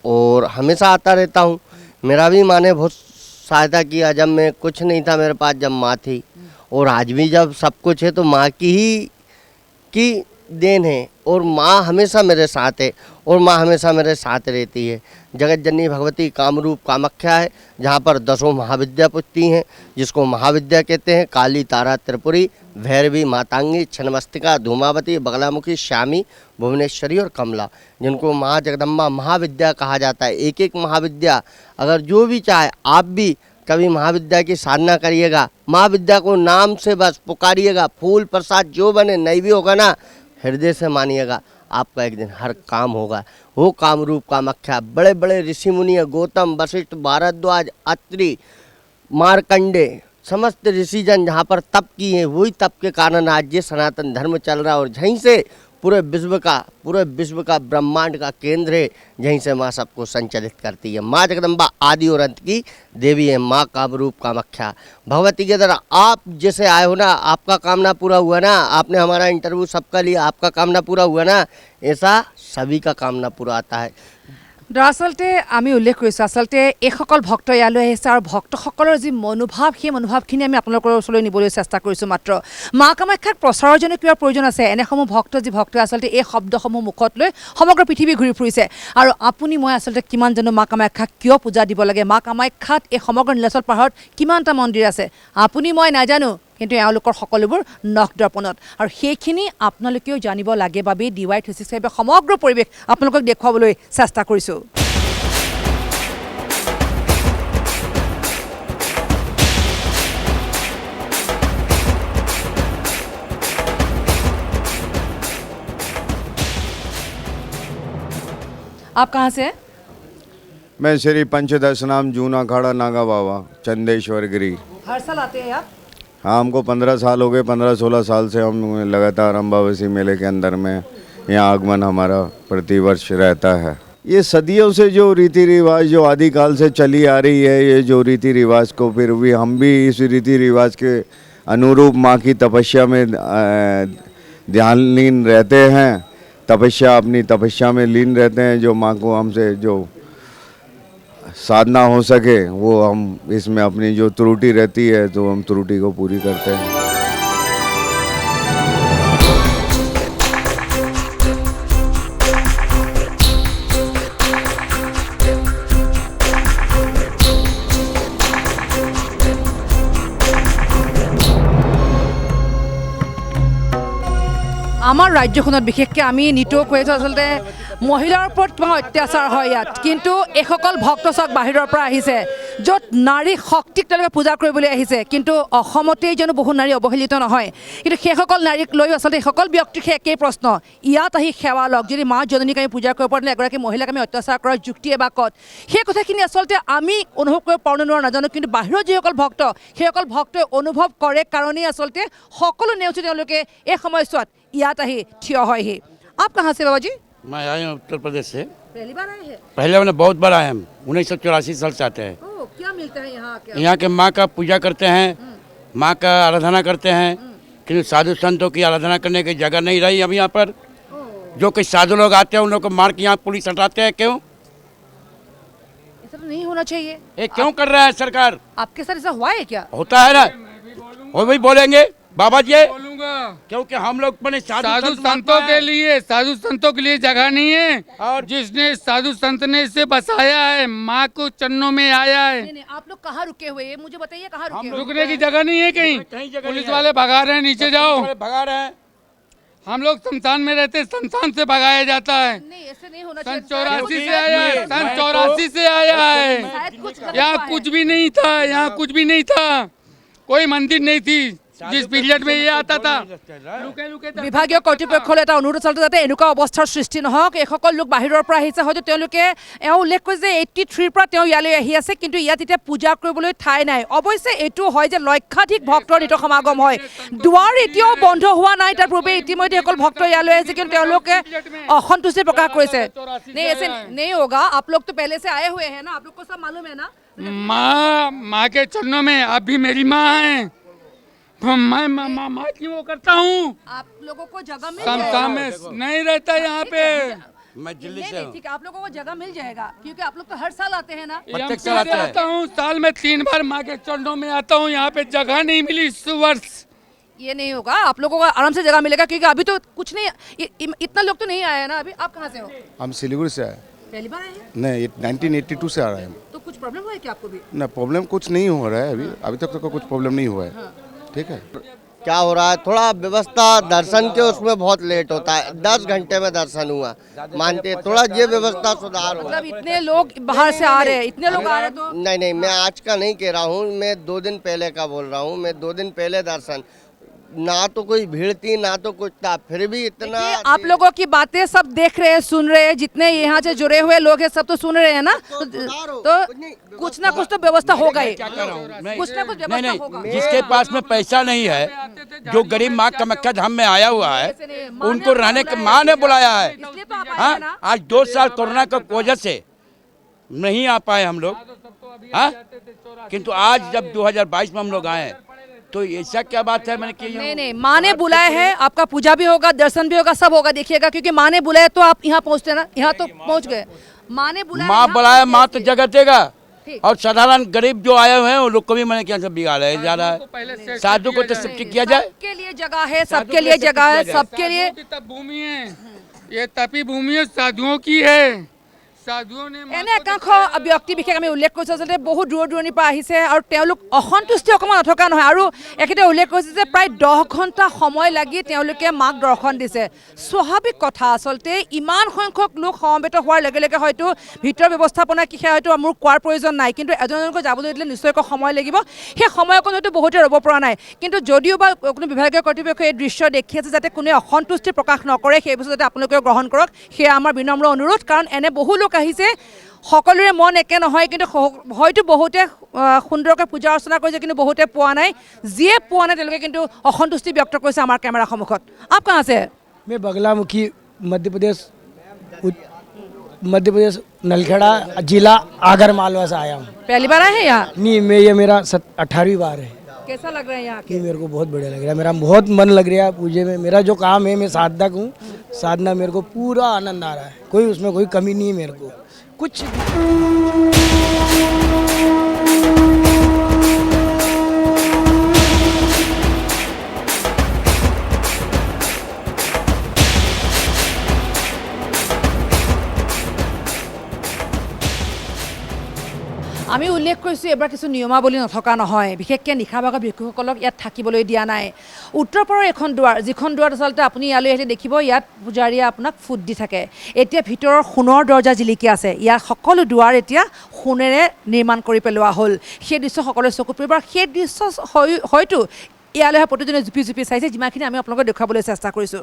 और हमेशा आता रहता हूँ। मेरा भी माँ ने बहुत सहायता किया जब मैं कुछ नहीं था मेरे पास जब माँ थी और आज भी जब सब कुछ है तो माँ की देन है और माँ हमेशा मेरे साथ है और माँ हमेशा मेरे साथ रहती है। जगत जननी भगवती कामरूप कामाख्या है जहाँ पर 10 महाविद्या पुजती हैं जिसको महाविद्या कहते हैं काली तारा त्रिपुरी भैरवी मातांगी छन्नमस्तिका धूमावती बगलामुखी श्यामी भुवनेश्वरी और कमला जिनको माँ जगदम्बा महाविद्या कहा जाता है। एक एक महाविद्या अगर जो भी चाहे आप भी कभी महाविद्या की साधना करिएगा महाविद्या को नाम से बस पुकारिएगा फूल प्रसाद जो बने नहीं भी होगा ना हृदय से मानिएगा आपका एक दिन हर काम होगा। वो काम रूप कामाख्या बड़े बड़े ऋषि मुनि गौतम वशिष्ठ भारद्वाज अत्रि मार्कंडे समस्त ऋषिजन जहाँ पर तप किए हैं वही तप के कारण आज ये सनातन धर्म चल रहा है और यहीं से पूरे विश्व का ब्रह्मांड का केंद्र है यहीं से माँ सबको संचालित करती है। माँ जगदम्बा आदि और अंत की देवी है माँ कामरूप कामाख्या भगवती के द्वारा आप जैसे आए हो ना आपका कामना पूरा हुआ ना आपने हमारा इंटरव्यू सबका लिया आपका कामना पूरा हुआ ना ऐसा सभी का कामना पूरा आता है। दरअसलते आमी उल्लेख কৰিছোঁ আচলতে এইসকল ভক্ত ইয়ালৈ আহিছে আৰু ভক্তসকলৰ যি মনোভাৱ সেই মনোভাৱখিনি আমি আপোনালোকৰ ওচৰলৈ নিবলৈ চেষ্টা কৰিছোঁ মাত্ৰ মা কামাখ্যাক প্ৰচাৰৰ জন্য কিবা প্ৰয়োজন আছে এনেসমূহ ভক্ত যি ভক্ত আচলতে এই শব্দসমূহ মুখত লৈ সমগ্ৰ পৃথিৱী ঘূৰি ফুৰিছে আৰু আপুনি মই আচলতে কিমান জানো মা কামাখ্যাক কিয় পূজা দিব লাগে মা কামাখ্যাত এই সমগ্ৰ নীলাচল পাহাৰত কিমানটা মন্দিৰ আছে আপুনি মই নাজানো কিন্তু এওঁলোকৰ সকলোবোৰ নখ দৰ্পণত আৰু সেইখিনি আপোনালোকেও জানিব লাগে বাবে DY 365 সমগ্ৰ পৰিৱেশ আপোনালোকক দেখুৱাবলৈ চেষ্টা কৰিছোঁ। आप कहाँ से हैं? मैं श्री पंचदश नाम जूना अखाड़ा नागा बाबा चंदेश्वर गिरी। हर साल आते हैं आप? हाँ हमको 15 साल हो गए 15-16 साल से हम लगातार अम्बावसी मेले के अंदर में यहाँ आगमन हमारा प्रतिवर्ष रहता है। ये सदियों से जो रीति रिवाज जो आदिकाल से चली आ रही है ये जो रीति रिवाज को फिर भी हम भी इस रीति रिवाज के अनुरूप माँ की तपस्या में ध्यान लीन रहते हैं अपनी तपस्या में लीन रहते हैं जो माँ को हमसे जो साधना हो सके वो हम इसमें अपनी जो त्रुटि रहती है तो हम त्रुटि को पूरी करते हैं। আমাৰ ৰাজ্যখনত বিশেষকৈ আমি নিতৌ কৈ আছোঁ আচলতে মহিলাৰ ওপৰত কিমান অত্যাচাৰ হয় ইয়াত, কিন্তু এইসকল ভক্ত চাওক বাহিৰৰ পৰা আহিছে য'ত নাৰী শক্তিক তেওঁলোকে পূজা কৰিবলৈ আহিছে, কিন্তু অসমতেই জানো বহু নাৰী অৱহেলিত নহয়, কিন্তু সেইসকল নাৰীক লৈ আচলতে সেইসকল ব্যক্তিৰ সেই একেই প্ৰশ্ন, ইয়াত আহি সেৱা লওক, যদি মা জননীক আমি পূজা কৰিব পৰা নাই এগৰাকী মহিলাক আমি অত্যাচাৰ কৰাৰ যুক্তিয়ে বা ক'ত, সেই কথাখিনি আচলতে আমি অনুভৱ কৰিব পাৰোঁ নোৱাৰোঁ নাজানো, কিন্তু বাহিৰৰ যিসকল ভক্ত সেইসকল ভক্তই অনুভৱ কৰে কাৰণেই আচলতে সকলো নেওচি তেওঁলোকে এই সময়ছোৱাত ইয়াত আহি থিয় হয়হি। आप कहाँ से बाबा जी? मैं आया हूँ उत्तर प्रदेश से। पहली बार आए हैं? पहले मैंने बहुत बार आए हम 1984 साल से आते हैं। क्या मिलता है यहाँ आके? यहाँ के माँ का पूजा करते हैं, माँ का आराधना करते हैं, किन्तु साधु संतों की आराधना करने की जगह नहीं रही अब यहाँ पर। जो कुछ साधु लोग आते हैं उन लोग को मार के यहाँ पुलिस हटाते हैं, क्यों? ऐसा तो नहीं होना चाहिए। ये क्यों कर रहा है सरकार? आपके साथ ऐसा हुआ है क्या? होता है ना, वो भी बोलेंगे बाबा जी, क्योंकि हम लोग अपने साधु संतों के लिए, साधु संतों के लिए जगह नहीं है, और जिसने साधु संत ने इसे बसाया है, माँ को चरणों में आया है। नहीं, आप लोग कहाँ रुके हुए हैं मुझे बताइए, कहाँ रुके हुए? रुकने की जगह नहीं है कहीं, पुलिस वाले भगा रहे हैं, नीचे जाओ। भगा रहे हैं। हम लोग शमशान में रहते, शमशान से भगाया जाता है। नहीं, ऐसे नहीं होना सन चाहिए। 84 से आया है, सन 84 से आया है। यहाँ कुछ भी नहीं था, यहाँ कुछ भी नहीं था, कोई मंदिर नहीं थी जिस पीरियड में ये आता था। বিভাগীয় কৰ্তৃপক্ষলৈ এটা অনুৰোধ আচলতে যাতে এনেকুৱা অৱস্থাৰ সৃষ্টি নহওক, এইসকল লোক বাহিৰৰ পৰা আহিছে, হয়তো তেওঁলোকে উল্লেখ কৰিছে যে 83 পৰা তেওঁ ইয়ালৈ আহি আছে, কিন্তু ইয়াত এতিয়া পূজা কৰিবলৈ ঠাই নাই। অৱশ্যে এইটো হয় যে লক্ষাধিক ভক্তৰ নিত সমাগম হয়, দুৱাৰ এতিয়াও বন্ধ হোৱা নাই, তাৰ পূৰ্বে ইতিমধ্যে এইসকল ভক্ত ইয়ালৈ আহিছে, কিন্তু তেওঁলোকে অসন্তুষ্টি প্ৰকাশ কৰিছে। नहीं ऐसे नहीं होगा, आप लोग तो पहले से आए हुए हैं ना, आप लोग को सब मालूम है ना। माँ के चरणों में अब भी मेरी माँ है, मैं माँ की वो करता हूँ। आप लोगों को जगह मिल शमशान में नहीं रहता यहाँ पे। मैं दिल्ली से हूँ। ठीक है, आप लोगों को जगह मिल जाएगा, क्योंकि आप लोग तो हर साल आते हैं ना। प्रत्येक साल आता है। आता हूँ, साल में 3 बार माँ के चरणों में आता हूँ, यहाँ पे जगह नहीं मिली इस वर्ष। ये नहीं होगा, आप लोगों को आराम से जगह मिलेगा, क्योंकि अभी तो कुछ नहीं, इतना लोग तो नहीं आए हैं ना अभी। आप कहाँ से हो? हम सिलीगुड़ी से आए। पहली बार आए हैं? नहीं, 1982 से आ रहे हैं हम। तो कुछ प्रॉब्लम हुआ है क्या आपको भी? ना, प्रॉब्लम कुछ नहीं हो रहा है अभी तक तो कुछ प्रॉब्लम नहीं हुआ है। ठीक है, क्या हो रहा है, थोड़ा व्यवस्था दर्शन के उसमें बहुत लेट होता है, 10 घंटे में दर्शन हुआ, मानते थोड़ा ये व्यवस्था सुधार हो। मतलब इतने लोग बाहर से आ रहे हैं, इतने लोग आ रहे हैं तो नहीं, मैं आज का नहीं कह रहा हूँ, मैं 2 दिन पहले का बोल रहा हूँ। मैं 2 दिन पहले दर्शन, ना तो कोई भीड़ थी ना तो कुछ था, फिर भी इतना। आप लोगों की बातें सब देख रहे हैं, सुन रहे हैं, जितने यहाँ से जुड़े हुए लोग हैं सब तो सुन रहे हैं ना, तो कुछ ना कुछ तो व्यवस्था होगा ही, कुछ ना कुछ व्यवस्था होगा। जिसके पास में पैसा नहीं है, जो गरीब माँ कामाख्या धाम में आया हुआ है, उनको रहने के माँ ने बुलाया है। इसलिए तो आप आए हाँ, हैं ना। आज 2 साल कोरोना की वजह से नहीं आ पाए हम लोग, हाँ, किंतु आज जब 2022 में हम लोग आए तो ऐसा क्या बात है, मैंने की नहीं, माँ ने बुलाया है, आपका पूजा भी होगा, दर्शन भी होगा, सब होगा, देखिएगा, क्योंकि माँ ने बुलाया तो आप यहाँ पहुँचते ना, यहाँ तो पहुँच गए। माँ ने बुलाया, माँ बुलाया, माँ तो जगह देगा, और साधारण गरीब जो आए हुए हैं उन लोग को भी मैंने क्या सब बिगाड़ा जा रहा है। साधु को तो शिफ्ट किया जाए, सबके लिए जगह है, सबके लिए जगह है, सबके लिए भूमि है, ये तपी भूमि है, साधुओं की है। साधुओं ने এনে একাংশ ব্যক্তি বিশেষ আমি উল্লেখ কৰিছোঁ আচলতে বহু দূৰ দূৰণিৰ পৰা আহিছে আৰু তেওঁলোক অসন্তুষ্টি অকণমান নথকা নহয়, আৰু এখেতে উল্লেখ কৰিছে যে প্ৰায় 10 ঘণ্টা সময় লাগি তেওঁলোকে মাক দৰ্শন দিছে। স্বাভাৱিক কথা, আচলতে ইমান সংখ্যক লোক সমবেত হোৱাৰ লগে লগে হয়তো ভিতৰ ব্যৱস্থাপনা কি সেয়া হয়তো মোৰ কোৱাৰ প্ৰয়োজন নাই, কিন্তু এজনকৈ যাবলৈ দিলে নিশ্চয়কৈ সময় লাগিব, সেই সময়কণ হয়তো বহুতে ৰ'ব পৰা নাই, কিন্তু যদিও বা কোনো বিভাগীয় কৰ্তৃপক্ষই এই দৃশ্য দেখি আছে যাতে কোনে অসন্তুষ্টি প্ৰকাশ নকৰে, সেই বস্তু যাতে আপোনালোকে গ্ৰহণ কৰক, সেয়া আমাৰ বিনম্ৰ অনুৰোধ। কাৰণ এনে বহু লোক আহিছে, সকলোৰে মন একে নহয়, কিন্তু হয়তো বহুতে সুন্দৰকৈ পূজা অৰ্চনা কৰিছে, কিন্তু বহুতে পোৱা নাই, যিয়ে পোৱা নাই তেওঁলোকে কিন্তু অসন্তুষ্টি ব্যক্ত কৰিছে আমাৰ কেমেৰা সন্মুখত। आप कहाँ से? मैं बगलामुखी मध्य प्रदेश नलखेड़ा जिला आगर मालवा से आया हूँ। पहली बार आए हैं यहाँ? नहीं, मैं ये मेरा 18वीं बार है। कैसा लग रहा है यहाँ के? मेरे को बहुत बढ़िया लग रहा है, मेरा बहुत मन लग रहा है पूजे में। मेरा जो काम है, मैं साधक हूँ, साधना मेरे को पूरा आनंद आ रहा है, कोई उसमें कोई कमी नहीं है मेरे को कुछ। আমি উল্লেখ উল্লেখ কৰিছোঁ এবাৰ কিছু নিয়মাৱলী নথকা নহয়, বিশেষকৈ নিশা ভাগৰ ভিক্ষুকসকলক ইয়াত থাকিবলৈ দিয়া নাই। উত্তৰপাৰৰ এখন দুৱাৰ, যিখন দুৱাৰত আচলতে আপুনি ইয়ালৈ আহিলে দেখিব ইয়াত পূজাৰীয়ে আপোনাক ফুট দি থাকে। এতিয়া ভিতৰৰ সোণৰ দৰ্জা জিলিকি আছে, ইয়াৰ সকলো দুৱাৰ এতিয়া সোণেৰে নিৰ্মাণ কৰি পেলোৱা হ'ল। সেই দৃশ্য সকলোৱে চকুত পৰিব আৰু সেই দৃশ্য হয়তো ইয়ালৈ অহা প্ৰতিজনে জুপি জুপি চাইছে, যিমানখিনি আমি আপোনালোকক দেখুৱাবলৈ চেষ্টা কৰিছোঁ।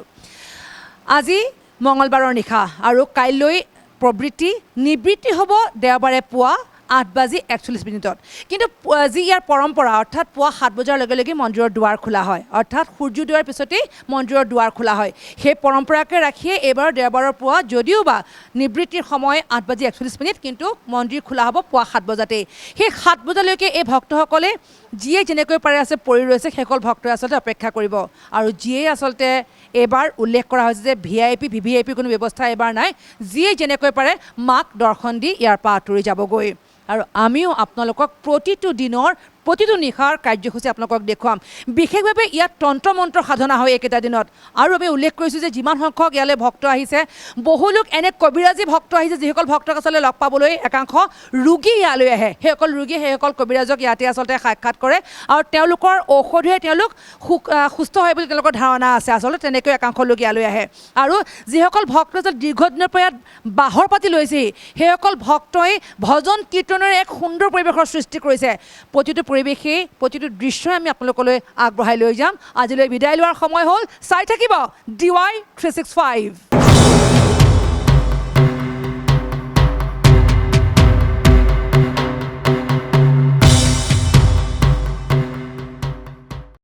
আজি মঙলবাৰৰ নিশা আৰু কাইলৈ প্ৰবৃত্তি, নিবৃত্তি হ'ব দেওবাৰে পুৱা 8:41 কিন্তু যি ইয়াৰ পৰম্পৰা, অৰ্থাৎ পুৱা 7 বজাৰ লগে লগে মন্দিৰৰ দুৱাৰ খোলা হয়, অৰ্থাৎ সূৰ্যোদয়ৰ পিছতেই মন্দিৰৰ দুৱাৰ খোলা হয়। সেই পৰম্পৰাকে ৰাখিয়ে এইবাৰ দেওবাৰৰ পুৱা যদিও বা নিবৃত্তিৰ সময় 8:41 কিন্তু মন্দিৰ খোলা হ'ব পুৱা 7 বজাতেই। সেই 7 বজালৈকে এই ভক্তসকলে যিয়ে যেনেকৈ পাৰে আছে পৰি ৰৈছে, সেইসকল ভক্তই আচলতে অপেক্ষা কৰিব। আৰু যিয়ে আচলতে এইবাৰ উল্লেখ কৰা হৈছে যে VIP VVIP কোনো ব্যৱস্থা এইবাৰ নাই, যিয়ে যেনেকৈ পাৰে মাক দৰ্শন দি ইয়াৰ পৰা আঁতৰি যাবগৈ। আৰু আমিও আপোনালোকক প্ৰতিটো দিনৰ প্ৰতিটো নিশাৰ কাৰ্যসূচী আপোনালোকক দেখুৱাম। বিশেষভাৱে ইয়াত তন্ত্ৰ মন্ত্ৰ সাধনা হয় এইকেইটা দিনত। আৰু আমি উল্লেখ কৰিছোঁ যে যিমান সংখ্যক ইয়ালৈ ভক্ত আহিছে, বহু লোক এনে কবিৰাজী ভক্ত আহিছে, যিসকল ভক্তক আচলতে লগ পাবলৈ একাংশ ৰোগী ইয়ালৈ আহে। সেইসকল ৰোগী সেইসকল কবিৰাজক ইয়াতে আচলতে সাক্ষাৎ কৰে আৰু তেওঁলোকৰ ঔষধেৰে তেওঁলোক সুস্থ হয় বুলি তেওঁলোকৰ ধাৰণা আছে। আচলতে তেনেকৈ একাংশ লোক ইয়ালৈ আহে। আৰু যিসকল ভক্ত দীৰ্ঘদিনৰ পৰা ইয়াত বাহৰ পাতি লৈছেহি, সেইসকল ভক্তই ভজন কীৰ্তনেৰে এক সুন্দৰ পৰিৱেশৰ সৃষ্টি কৰিছে। প্ৰতিটো পৰিৱেশেই, প্ৰতিটো দৃশ্যই আমি আপোনালোকলৈ আগবঢ়াই লৈ যাম। আজিলৈ বিদায় লোৱাৰ সময় হ'ল। চাই থাকিব DY 365।